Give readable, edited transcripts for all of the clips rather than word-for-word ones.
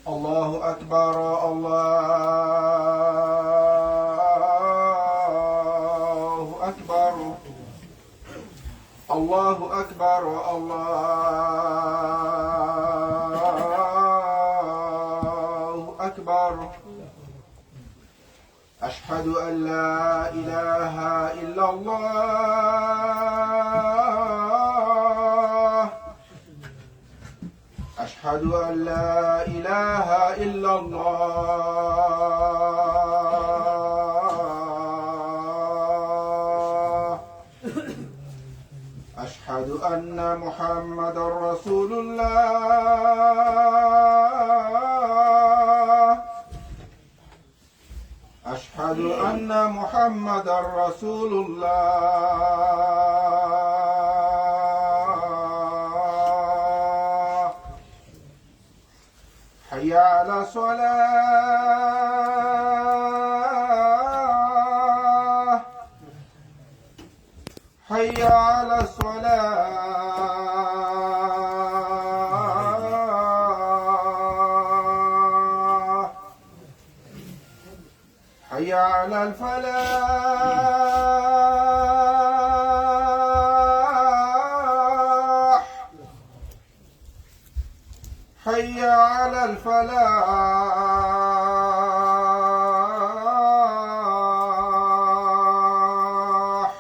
الله أكبر الله أكبر الله أكبر الله أكبر أشهد أن لا إله إلا الله أشهد أن لا إله إلا الله أشهد أن محمدا رسول الله أشهد أن محمدا رسول الله حي على الصلاة حي على الصلاة حي على الفلاح حي على الفلاح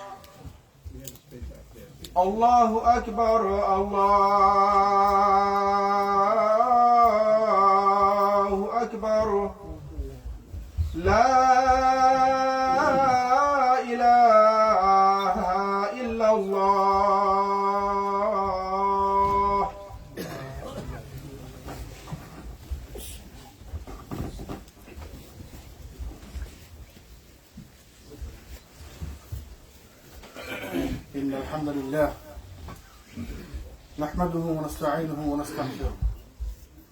الله أكبر الله أكبر لا إله إلا الله إن الحمد لله نحمده ونستعينه ونستغفره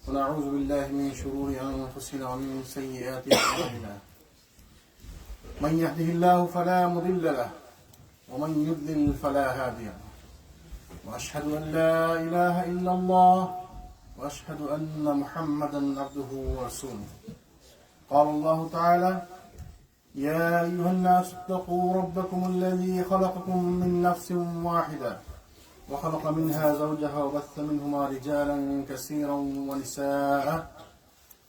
ونعوذ بالله من شرور أنفسنا ومن سيئات أعمالنا من يهده الله فلا مضل له ومن يضلل فلا هادي له وأشهد أن لا إله إلا الله وأشهد أن محمدا عبده ورسوله قال الله تعالى يا أيها الناس اتقوا ربكم الذي خلقكم من نفس واحدة وخلق منها زوجها وبث منهما رجالا كثيرا ونساء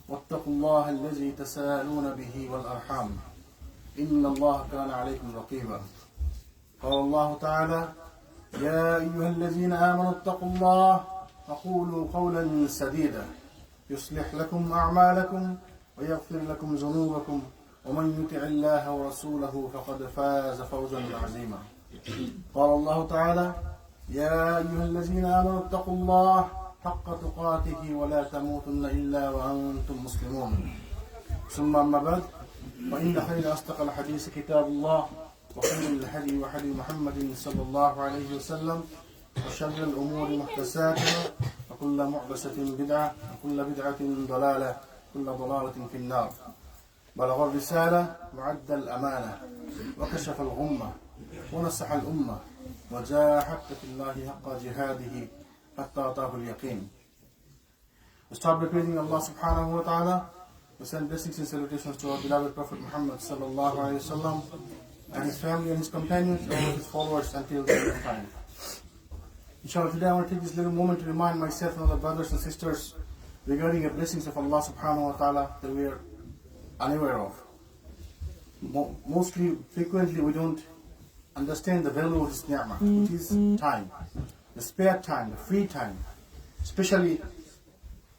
واتقوا الله الذي تساءلون به والأرحام إن الله كان عليكم رقيبا قال الله تعالى يا أيها الذين آمنوا اتقوا الله وقولوا قولا سديدا يصلح لكم أعمالكم ويغفر لكم ذنوبكم ومن يطع الله ورسوله فقد فاز فوزا عظيما قال الله تعالى يا أيها الذين آمنوا اتقوا الله حق تقاته ولا تموتن إلا وأنتم مسلمون ثم أما بعد فإن خير أصدق الحديث كتاب الله وخير الهدي وهدي محمد صلى الله عليه وسلم وشر الأمور محدثاتها وكل محدثة بدعة وكل بدعة ضلالة وكل ضلالة في النار بلغ الرسالة وعد الأمانة وكشف الغمة ونصح الأمة وجاهد في الله حق جهاده حتى أتاه اليقين. We start by praising Allah subhanahu wa ta'ala. We send blessings and salutations to our beloved Prophet Muhammad sallallahu alayhi wa sallam and his family and his companions and all his followers until the end of time. Inshallah, today I want to take this little moment to remind myself and other brothers and sisters regarding the blessings of Allah subhanahu wa ta'ala that we are unaware of. Frequently we don't understand the value of this ni'mah, which is time, the spare time, the free time. Especially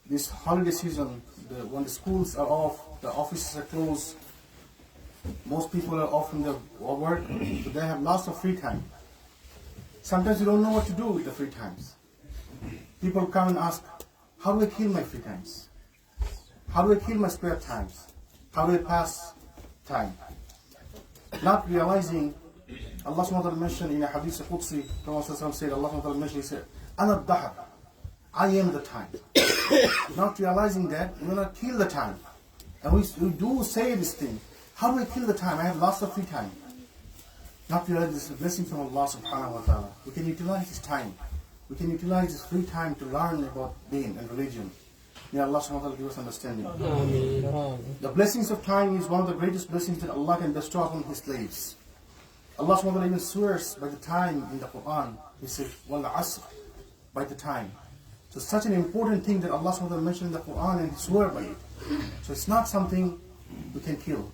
this holiday season, when the schools are off, the offices are closed, most people are off from their work, so they have lots of free time. Sometimes you don't know what to do with the free times. People come and ask, how do I kill my free times? How do I kill my spare times? How do I pass time? Not realizing, Allah subhanahu wa ta'ala mentioned in a hadith Qudsi, Prophet said, Allah subhanahu wa ta'ala mentioned, he said, Ana ad-dahr, I am the time. Not realizing that, we will not kill the time. And we do say this thing, how do I kill the time? I have lots of free time. Not realizing this is a blessing from Allah subhanahu wa ta'ala. We can utilize this time. we can utilize this free time to learn about deen and religion. May Allah subhanahu wa ta'ala give us understanding. The blessings of time is one of the greatest blessings that Allah can bestow upon His slaves. Allah subhanahu wa ta'ala even swears by the time in the Quran. He says, wal asr, by the time. So such an important thing that Allah subhanahu wa ta'ala mentioned in the Quran, and He swore by it. So it's not something we can kill.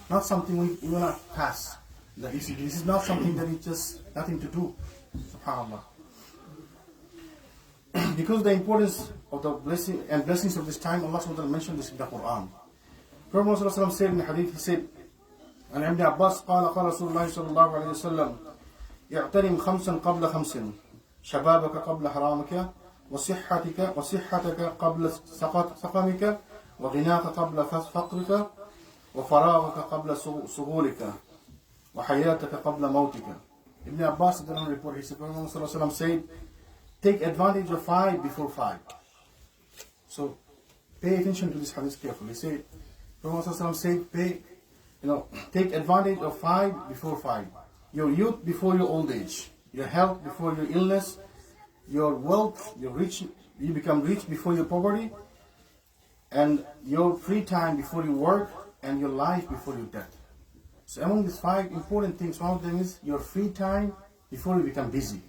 Not something we will not pass. This is not something that is just nothing to do. SubhanAllah. Because of the importance of the blessing and blessings of this time, Allah subhanahu wa ta'ala mentioned this in the Quran. Prophet ﷺ said in the hadith, he said, and Ibn Abbas قال رسول الله صلى الله عليه وسلم اعتنم خمسا قبل خمس شبابك قبل حرامك وصحتك قبل سقمك وغناك قبل فقرك وفراغك قبل سغولك وحياتك قبل موتك. Ibn Abbas did not report. He said, Prophet ﷺ said, take advantage of 5 before 5. So pay attention to this hadith carefully. He said, Prophet ﷺ said, take advantage of 5 before 5. Your youth before your old age. Your health before your illness. Your wealth, you become rich before your poverty. And your free time before you work. And your life before your death. So among these 5 important things, one of them is your free time before you become busy.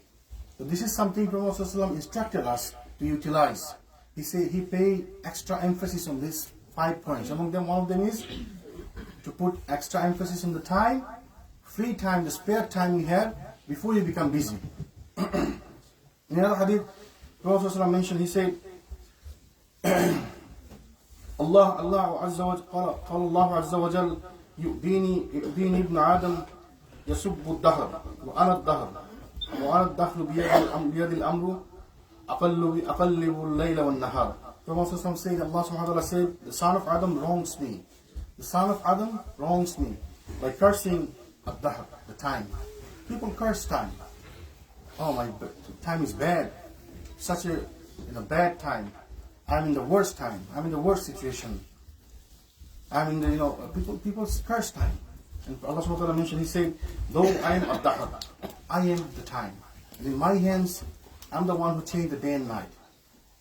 So this is something Prophet ﷺ instructed us to utilize. He paid extra emphasis on these 5 points. Among them, one of them is to put extra emphasis on the time, free time, the spare time you have before you become busy. In another hadith, Prophet ﷺ mentioned, he said, Allah Azza wa Jal, يؤذيني ابن آدم يسب الدهر وأنا الدهر الدهر بيد الأمر أقلب الليل والنهار. Prophet said, Allah subhanahu wa ta'ala said, the son of Adam wrongs me. The son of Adam wrongs me by cursing Ad-Dahr, the time. People curse time. Oh, my time is bad. Such a bad time. I'm in the worst time. I'm in the worst situation. I'm in the, people curse time. And Allah subhanahu wa ta'ala mentioned, He said, though I am Ad-Dahr, I am the time. And in my hands, I'm the one who changed the day and night.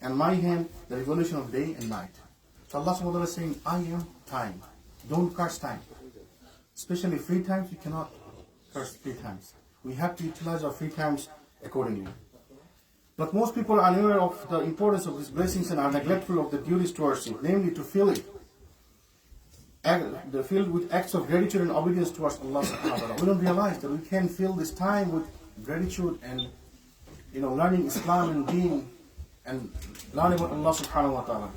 And my hand, the revolution of day and night. So Allah subhanahu wa ta'ala is saying, I am time. Don't curse time. Especially free times, you cannot curse free times. We have to utilize our free times accordingly. But most people are unaware of the importance of these blessings and are neglectful of the duties towards it, namely to fill it. They're filled with acts of gratitude and obedience towards Allah subhanahu wa ta'ala. We don't realize that we can fill this time with gratitude and learning Islam and Deen and learning about Allah subhanahu wa ta'ala.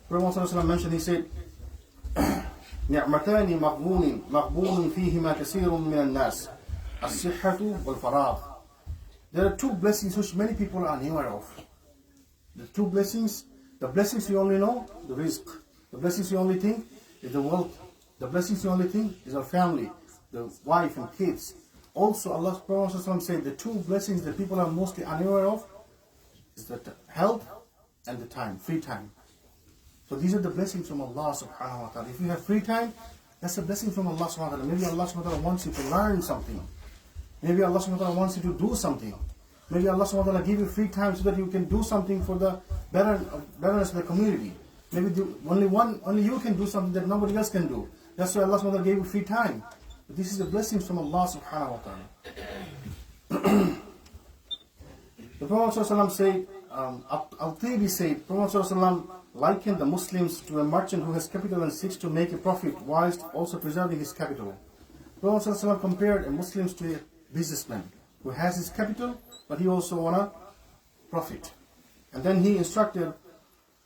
Prophet mentioned, he said, نعمتان مغبون فيهما كثير من الناس الصحة والفراغ. There are 2 blessings which many people are unaware of. The 2 blessings, the blessings you only know, the rizq. The blessings you only think is the wealth. The blessings you only think is our family, the wife and kids. Also, Allah's Prophet said the 2 blessings that people are mostly unaware of is the health and the time, free time. So these are the blessings from Allah subhanahu wa ta'ala. If you have free time, that's a blessing from Allah subhanahu wa ta'ala. Maybe Allah subhanahu wa ta'ala wants you to learn something. Maybe Allah subhanahu wa ta'ala wants you to do something. Maybe Allah subhanahu wa ta'ala give you free time so that you can do something for the betterness of the community. Maybe only you can do something that nobody else can do. That's why Allah subhanahu wa ta'ala gave you free time. But this is the blessings from Allah subhanahu wa ta'ala. The Prophet ﷺ said, At-Tawheed said, Prophet ﷺ likened the Muslims to a merchant who has capital and seeks to make a profit whilst also preserving his capital. Prophet ﷺ compared a Muslim to a businessman who has his capital, but he also wants profit. And then he instructed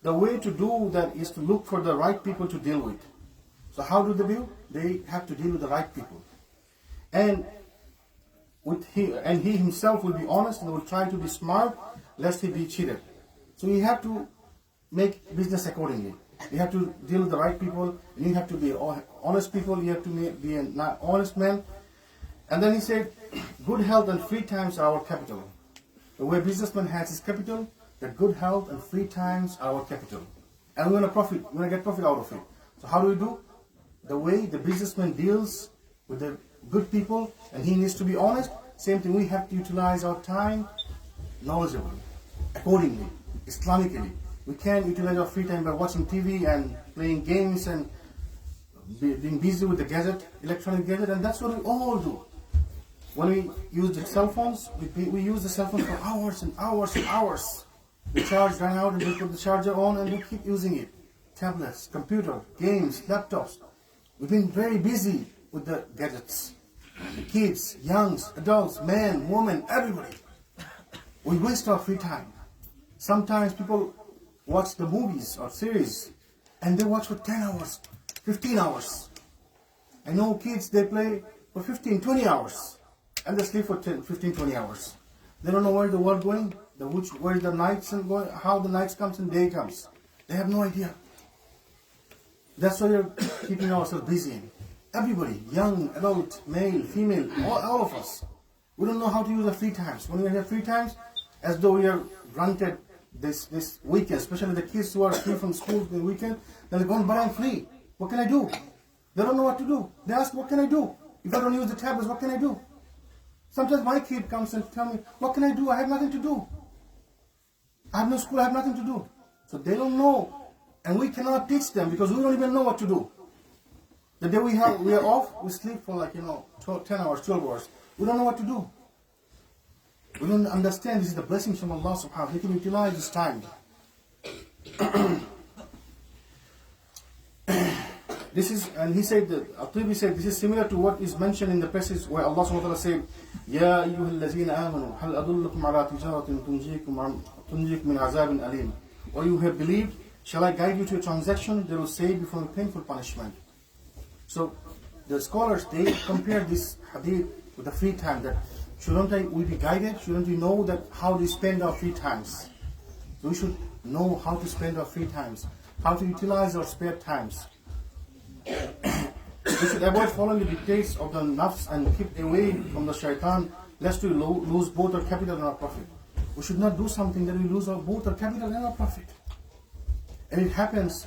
the way to do that is to look for the right people to deal with. So how do they deal? They have to deal with the right people. And he himself will be honest and will try to be smart lest he be cheated. So you have to make business accordingly. You have to deal with the right people, and you have to be honest people, you have to be an honest man. And then he said, good health and free times are our capital. The way a businessman has his capital, the good health and free times are our capital. And we're going to get profit out of it. So how do we do? The way the businessman deals with the good people, and he needs to be honest, same thing, we have to utilize our time knowledgeably. accordingly, Islamically. We can't utilize our free time by watching TV and playing games and being busy with the gadget, electronic gadget, and that's what we all do. When we use the cell phones, we use the cell phone for hours and hours and hours. The charge ran out and we put the charger on and we keep using it. Tablets, computer, games, laptops. We've been very busy with the gadgets. The kids, youngs, adults, men, women, everybody. We waste our free time. Sometimes people watch the movies or series and they watch for 10 hours, 15 hours. I know kids, they play for 15, 20 hours and they sleep for 10, 15, 20 hours. They don't know where the world going, where the nights and going, how the nights comes and day comes. They have no idea. That's why we're keeping ourselves busy. Everybody, young, adult, male, female, all of us. We don't know how to use our free times. When we have free times, as though we are granted this weekend, especially the kids who are free from school the weekend, then they go, but I'm free. What can I do? They don't know what to do. They ask, what can I do? If I don't use the tablets, what can I do? Sometimes my kid comes and tells me, what can I do? I have nothing to do. I have no school, I have nothing to do. So they don't know. And we cannot teach them because we don't even know what to do. The day we are off, we sleep for 10 hours, 12 hours. We don't know what to do. We don't understand this is the blessing from Allah subhanahu wa ta'ala. We can utilize this time. And he said that At-Tawheed said this is similar to what is mentioned in the passage where Allah subhanahu wa ta'ala said, Ya ayyuhal lazina amanu, hal adullukum ala tijaratin tunjikum min azabin alim. Or you have believed, shall I guide you to a transaction that will save you from a painful punishment? So the scholars, they compare this hadith with the free time, that shouldn't we be guided? Shouldn't we know that how to spend our free times? So we should know how to spend our free times, how to utilize our spare times. We should avoid following the dictates of the nafs and keep away from the shaitan, lest we lose both our capital and our profit. We should not do something that we lose both our capital and our profit. And it happens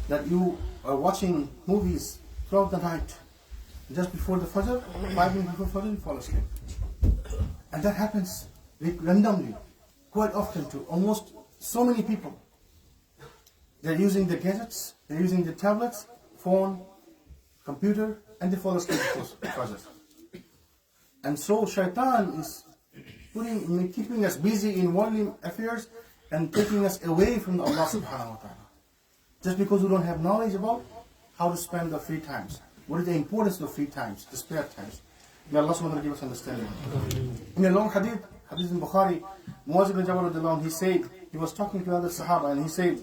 that you are watching movies throughout the night. Just before the Fajr, 5 minutes before Fajr, you fall asleep. And that happens randomly, quite often to almost so many people. They're using the gadgets, they're using the tablets, phone, computer, and they fall asleep before Fajr. And so Shaitan is keeping us busy in worldly affairs and taking us away from Allah subhanahu wa ta'ala. Just because we don't have knowledge about how to spend the free times. What is the importance of free times, the spare times? May Allah subhanahu wa ta'ala give us understanding. In a long hadith in Bukhari, Muaz ibn Jabal, he said, he was talking to other Sahaba and he said,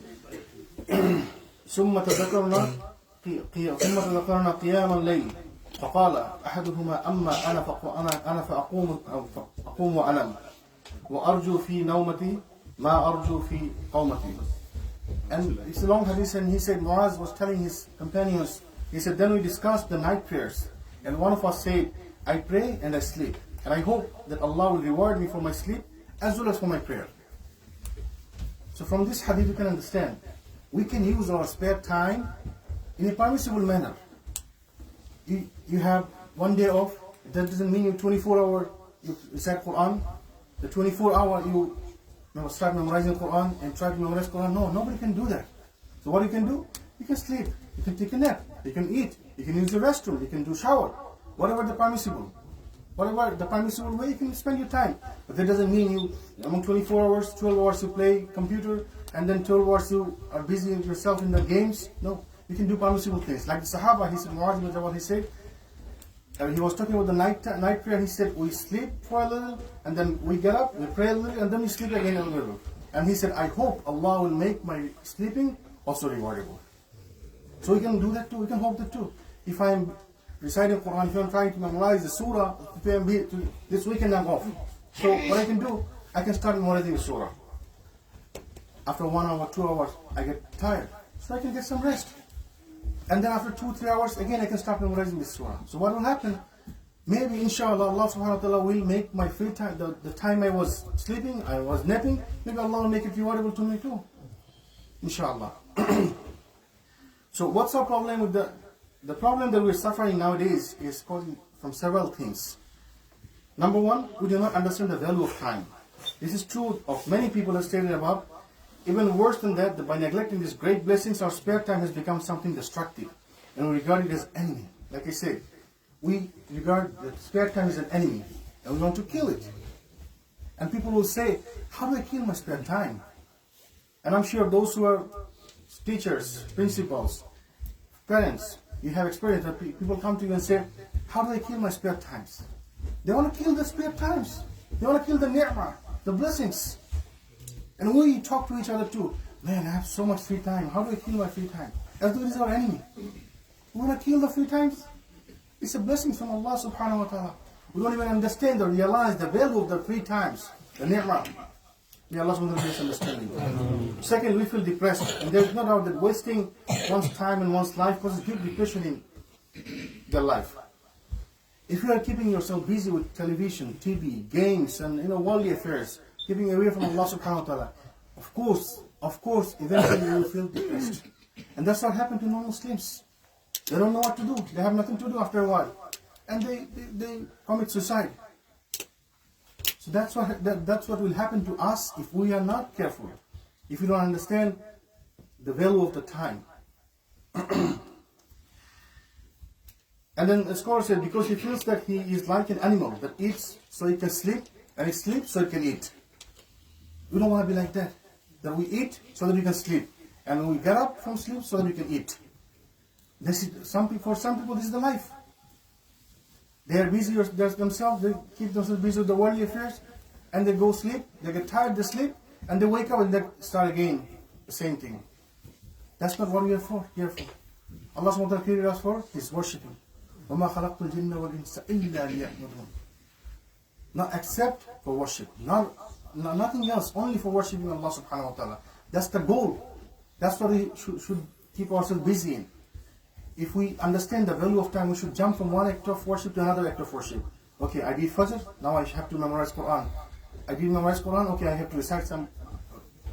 ثم تذكرنا قيام الليل فقال أحدهما أما أنا فأقوم وأنام وأرجو في نومتي ما أرجو في قومتي. And it's a long hadith, and he said, Muaz was telling his companions, he said, then we discussed the night prayers, and one of us said, I pray and I sleep, and I hope that Allah will reward me for my sleep as well as for my prayer. So from this hadith you can understand, we can use our spare time in a permissible manner. You have one day off, that doesn't mean you 24 hours you recite Quran, the 24 hours you start memorizing Quran and try to memorize Quran. No, nobody can do that. So what you can do? You can sleep, you can take a nap, you can eat, you can use the restroom, you can do shower, whatever the permissible way you can spend your time. But that doesn't mean you, among 24 hours, 12 hours you play computer, and then 12 hours you are busy with yourself in the games. No, you can do permissible things. Like the Sahaba, he said, Muaz ibn Jabal, he said, he was talking about the night prayer, he said, we sleep for a little, and then we get up, we pray a little, and then we sleep again a little. And he said, I hope Allah will make my sleeping also rewardable. So we can do that too, we can hope that too. If I'm reciting Quran, if I'm trying to memorize the surah, this weekend I'm off. So what I can do, I can start memorizing the surah. After 1 hour, 2 hours, I get tired. So I can get some rest. And then after 2-3 hours, again I can start memorizing this surah. So what will happen? Maybe inshallah Allah subhanahu wa ta'ala will make my free time, the time I was sleeping, I was napping, maybe Allah will make it rewardable to me too. Inshallah. So what's our problem with the problem that we're suffering nowadays is causing from several things. Number one, we do not understand the value of time. This is true of many people as stated above. Even worse than that, by neglecting these great blessings, our spare time has become something destructive, and we regard it as enemy. Like I said, we regard the spare time as an enemy, and we want to kill it. And people will say, how do I kill my spare time? And I'm sure those who are teachers, principals, parents, you have experience that people come to you and say, how do I kill my spare times? They want to kill the spare times. They want to kill the ni'mah, the blessings. And we talk to each other too. Man, I have so much free time. How do I kill my free time? As though it is our enemy. We want to kill the free times? It's a blessing from Allah subhanahu wa ta'ala. We don't even understand or realize the value of the free times, the ni'mah. May Allah subhanahu wa ta'ala understanding. Second, we feel depressed. And there is no doubt that wasting one's time and one's life causes deep depression in their life. If you are keeping yourself busy with television, TV, games, and worldly affairs, keeping away from Allah subhanahu wa ta'ala, of course, eventually you will feel depressed. And that's what happened to non-Muslims. They don't know what to do. They have nothing to do after a while. And they commit suicide. So that's what will happen to us if we are not careful. If we don't understand the value of the time. And then the scholar said, because he feels that he is like an animal that eats so he can sleep, and he sleeps so he can eat. We don't want to be like that. That we eat so that we can sleep. And we get up from sleep so that we can eat. For some people, this is the life. They are busy themselves, they keep themselves busy with the worldly affairs, and they go sleep, they get tired, they sleep, and they wake up and they start again, the same thing. That's not what we are here for. Allah subhanahu wa ta'ala created us for His worshipping. وَمَا خَلَقْتُ الْجِنَّ وَالْإِنسَ إِلَّا لِيَعْبُدُونَ. Not except for worship. Nothing else, only for worshipping Allah subhanahu wa ta'ala. That's the goal. That's what we should keep ourselves busy in. If we understand the value of time, we should jump from one act of worship to another act of worship. Okay, I did Fajr, now I have to memorize Quran. I did memorize Quran, okay, I have to recite some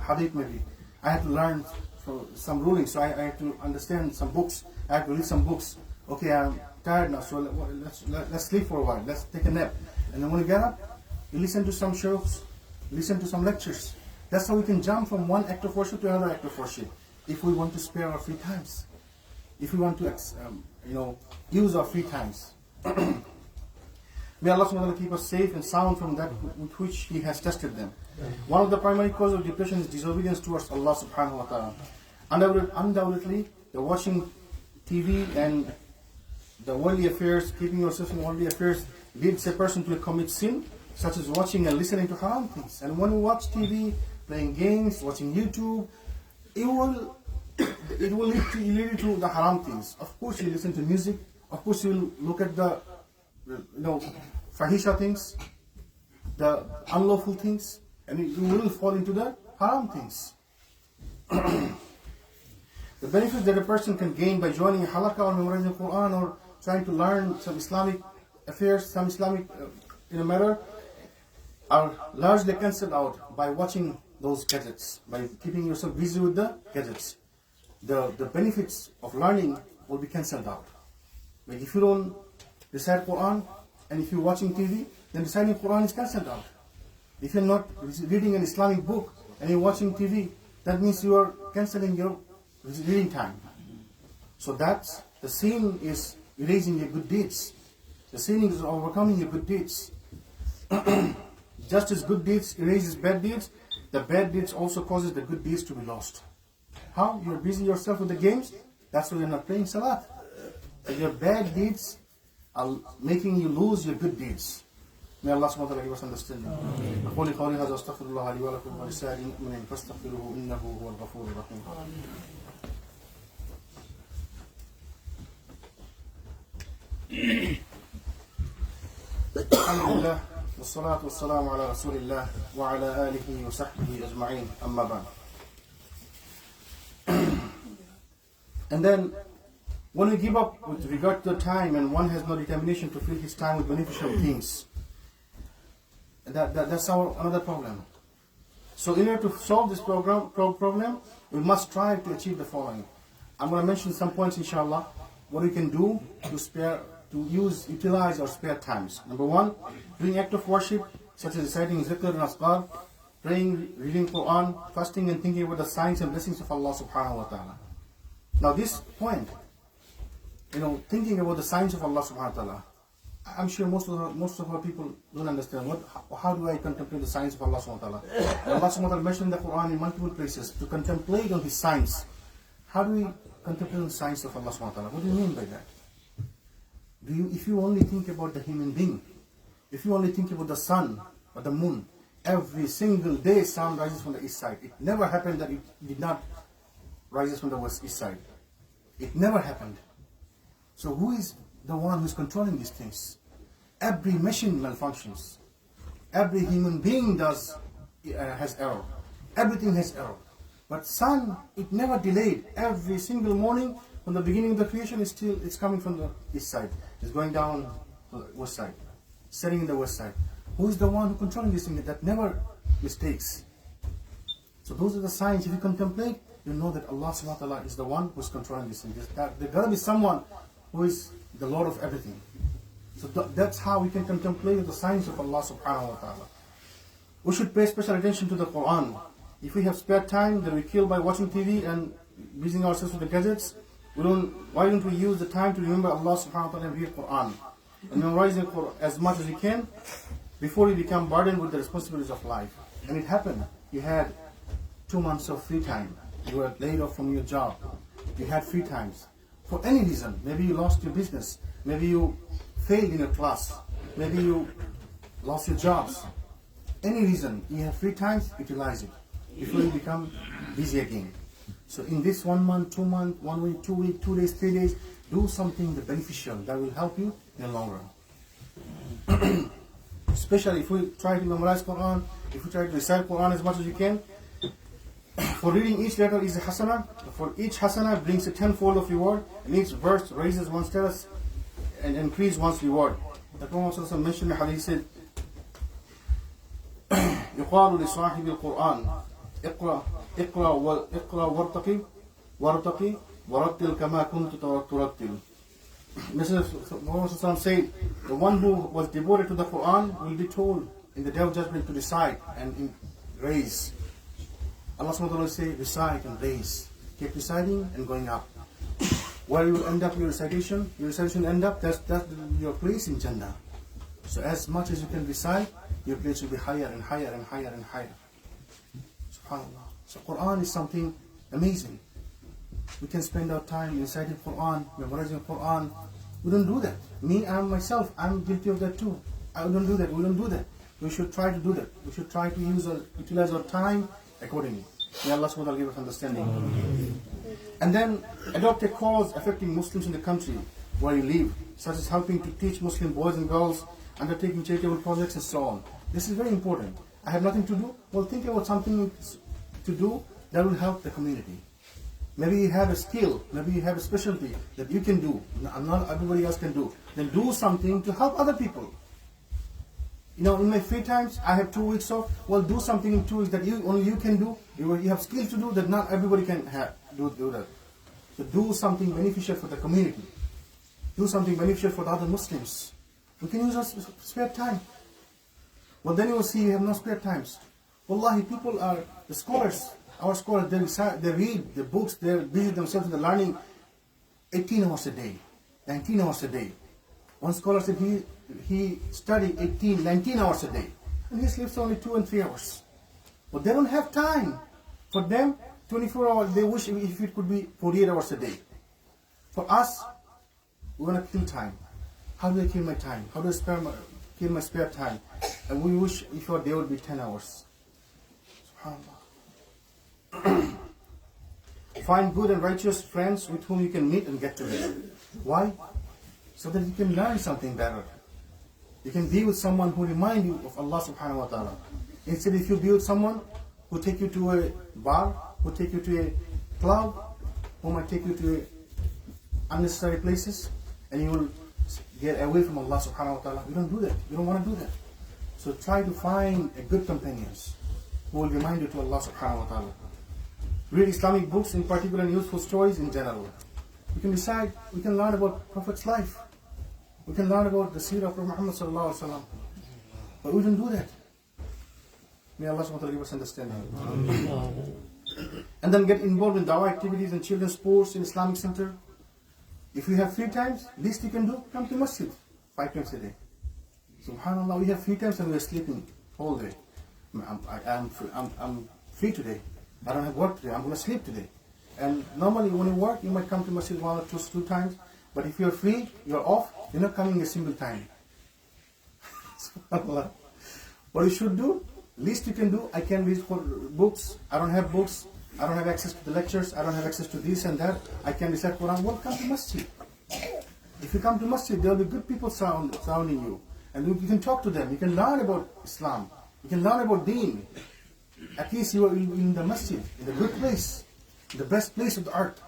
hadith maybe. I have to learn some rulings, so I have to understand some books. I have to read some books. Okay, I'm tired now, so let's sleep for a while, let's take a nap. And then when you get up, you listen to some shows, listen to some lectures. That's how we can jump from one act of worship to another act of worship, if we want to spare our free times. If we want to, use our free times. May Allah subhanahu wa ta'ala keep us safe and sound from that with which He has tested them. One of the primary causes of depression is disobedience towards Allah subhanahu wa ta'ala. Undoubtedly, the watching TV and the worldly affairs, keeping yourself in worldly affairs, leads a person to commit sin, such as watching and listening to haram things. And when we watch TV, playing games, watching YouTube, it will lead you to the haram things. Of course, you listen to music. Of course, you will look at the, fahisha things, the unlawful things, and you will fall into the haram things. The benefits that a person can gain by joining a halaqah or memorizing Quran or trying to learn some Islamic affairs, some Islamic matter, are largely cancelled out by watching those gadgets, by keeping yourself busy with the gadgets. The benefits of learning will be cancelled out. Like if you don't recite Quran and if you're watching TV, then reciting Quran is cancelled out. If you're not reading an Islamic book and you're watching TV, that means you are cancelling your reading time. So that's the sin is erasing your good deeds. The sin is overcoming your good deeds. Just as good deeds erases bad deeds, the bad deeds also causes the good deeds to be lost. How? You're busy yourself with the games, that's why you're not praying salat. So your bad deeds are making you lose your good deeds. May Allah subhanahu wa ta'ala give us understanding. أقول قولي هذا أستغفر الله لي ولكم ولسائر المؤمنين فاستغفروه إنه هو الغفور الرحيم. الحمد لله والصلاة والسلام على رسول الله وعلى آله وصحبه أجمعين أما بعد. And then, when we give up with regard to the time and one has no determination to fill his time with beneficial things, that's another problem. So in order to solve this problem, we must strive to achieve the following. I'm going to mention some points, inshallah, what we can do to utilize our spare times. Number one, doing act of worship, such as reciting zikr and asqar, praying, reading Quran, fasting and thinking about the signs and blessings of Allah subhanahu wa ta'ala. Now this point, thinking about the signs of Allah subhanahu wa ta'ala, I'm sure most of our people don't understand. How do I contemplate the signs of Allah subhanahu wa ta'ala? Allah subhanahu wa ta'ala mentioned in the Quran in multiple places to contemplate on His signs. How do we contemplate on the signs of Allah subhanahu wa ta'ala? What do you mean by that? If you only think about the human being, if you only think about the sun or the moon, every single day sun rises from the east side. It never happened that it did not rise from the east side. It never happened. So who is the one who is controlling these things? Every machine malfunctions. Every human being has error. Everything has error. But sun, it never delayed. Every single morning, from the beginning of the creation, it's coming from the east side. It's going down to the west side, setting in the west side. Who is the one who controlling this thing that never mistakes? So those are the signs. If you contemplate, you know that Allah subhanahu wa ta'ala is the one who is controlling this thing. There's got to be someone who is the Lord of everything. So that's how we can contemplate the signs of Allah subhanahu wa ta'ala. We should pay special attention to the Quran. If we have spare time that we kill by watching TV and busying ourselves with the gadgets, why don't we use the time to remember Allah subhanahu wa ta'ala and read Quran? And memorize it as much as you can before you become burdened with the responsibilities of life. And it happened. You had 2 months of free time. You were laid off from your job. You had free times. For any reason, maybe you lost your business, maybe you failed in your class, maybe you lost your jobs. Any reason, you have free times, utilize it before you become busy again. So in this 1 month, 2 months, 1 week, 2 weeks, 2 days, 3 days, do something beneficial that will help you in the long run. Especially if we try to memorize Quran, if we try to recite Quran as much as you can. For reading each letter is a hasana. For each hasana brings a tenfold of reward, and each verse raises one's status and increases one's reward. The Prophet mentioned in the hadith, said, يقال لصاحب القرآن اقرأ وارتقي ورتل كما كنت ترتل. Messenger of Allah said, the one who was devoted to the Quran will be told in the day of judgment to recite and raise. Allah subhanahu wa ta'ala will say, recite and raise. Keep reciting and going up. Where you will end up your recitation end up, that's your place in Jannah. So as much as you can recite, your place will be higher and higher and higher and higher. SubhanAllah. So Quran is something amazing. We can spend our time reciting Quran, memorizing Quran. We don't do that. I'm guilty of that too. I don't do that. We don't do that. We should try to do that. We should try to utilize our time accordingly. May Allah subhanahu wa ta'ala give us understanding. And then adopt a cause affecting Muslims in the country where you live, such as helping to teach Muslim boys and girls, undertaking charitable projects and so on. This is very important. I have nothing to do. Well, think about something to do that will help the community. Maybe you have a skill, maybe you have a specialty that you can do, not everybody else can do. Then do something to help other people. In my free times, I have 2 weeks off. Well, do something in 2 weeks that only you can do. You have skills to do that not everybody can do that. So do something beneficial for the community. Do something beneficial for the other Muslims. We can use our spare time. Well, then you will see you have no spare times. Wallahi, people are, the scholars, our scholars, they read the books, they busy themselves in the learning 18 hours a day, 19 hours a day. One scholar said he studied 19 hours a day, and he sleeps only 2 and 3 hours. But they don't have time. For them, 24 hours, they wish if it could be 48 hours a day. For us, we want to kill time. How do I kill my time? How do I kill my spare time? And we wish if our day would be 10 hours. SubhanAllah. Find good and righteous friends with whom you can meet and get together. Why? So that you can learn something better. You can be with someone who reminds you of Allah subhanahu wa ta'ala. Instead, if you be with someone who take you to a bar, who take you to a club, who might take you to unnecessary places, and you will get away from Allah subhanahu wa ta'ala. You don't do that. You don't want to do that. So try to find a good companions who will remind you to Allah subhanahu wa ta'ala. Read Islamic books, in particular, and useful stories in general. We can learn about Prophet's life. We can learn about the seerah of Muhammad sallallahu alaihi wasallam. But we don't do that. May Allah subhanahu wa ta'ala give us understanding. And then get involved in dawah activities and children's sports in Islamic Center. If you have free times, least you can do, come to masjid 5 times a day. Subhanallah, we have free times and we are sleeping all day. I'm free today. I don't have work today. I'm going to sleep today. And normally when you work, you might come to masjid 1 or 2 times. But if you're free, you're off, you're not coming a single time. Subhanallah. What you should do, least you can do, I can read books. I don't have books. I don't have access to the lectures. I don't have access to this and that. I can recite Quran. Well, come to masjid. If you come to masjid, there will be good people surrounding you. And you can talk to them. You can learn about Islam. You can learn about deen. At least you are in the masjid, in the good place, the best place of the earth.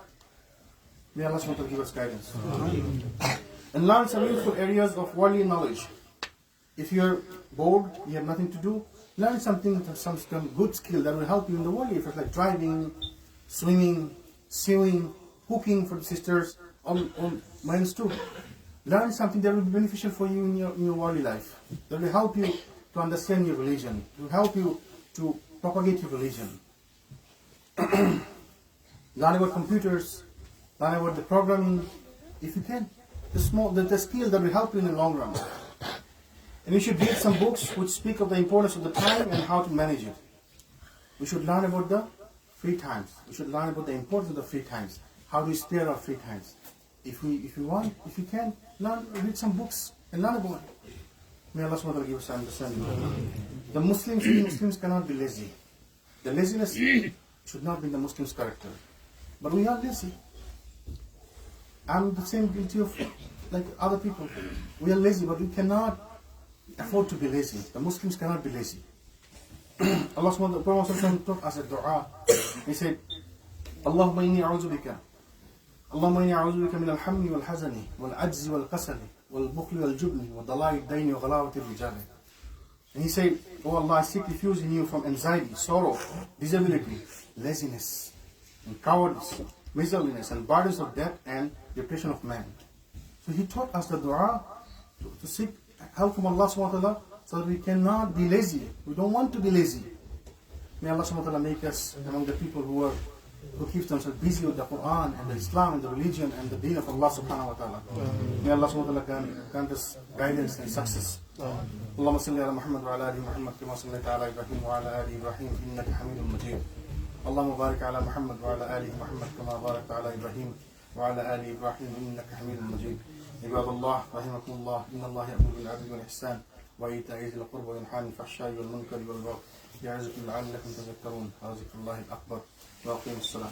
May Allah SWT give us guidance. And learn some useful areas of worldly knowledge. If you're bored, you have nothing to do, learn something, some good skill that will help you in the worldly affairs, like driving, swimming, sewing, cooking for the sisters, or men too. Learn something that will be beneficial for you in your worldly life. That will help you to understand your religion. It will help you to propagate your religion. Learn about computers, learn about the programming, if you can. The skill that will help you in the long run. And you should read some books which speak of the importance of the time and how to manage it. We should learn about the free times. We should learn about the importance of the free times. How do we spare our free times? If you want, if you can, read some books and learn about it. May Allah SWT give us understanding. The Muslims cannot be lazy. The laziness should not be in the Muslims' character. But we are lazy. I'm the same guilty of like other people. We are lazy, but we cannot afford to be lazy. The Muslims cannot be lazy. Allah subhanahu wa ta'ala taught us a dua. He said, Allahumma inni a'udhu bika. Allahumma inni a'udhu bika min al-hammi wal-hazani, wal-ajzi wal-qasali, wal-bukhli wal-jubni, wa dala'i ad-dayni wa ghalawati al-rijali. And he said, Oh Allah, I seek refuge in you from anxiety, sorrow, disability, laziness, and cowardice, miserliness, and burdens of death and depression of man. So he taught us the dua to seek help from Allah subhanahu wa ta'ala so that we cannot be lazy. We don't want to be lazy. May Allah subhanahu wa ta'ala make us among the people who keep themselves busy with the Quran and the Islam and the religion and the deen of Allah subhanahu wa ta'ala. May Allah subhanahu wa ta'ala grant us guidance and success. اللهم صل على محمد وعلى ال محمد كما صليت على ابراهيم وعلى ال ابراهيم انك حميد مجيد. اللهم بارك على محمد وعلى ال محمد كما باركت على ابراهيم وعلى ال ابراهيم انك حميد مجيد. عباد الله رحمكم الله ان الله يأمر بالعدل والاحسان وايتاء ذي القربى وينهى عن الفحشاء والمنكر والبغي يعظكم لعلكم تذكرون. وذكر الله الاكبر واقيموا الصلاه.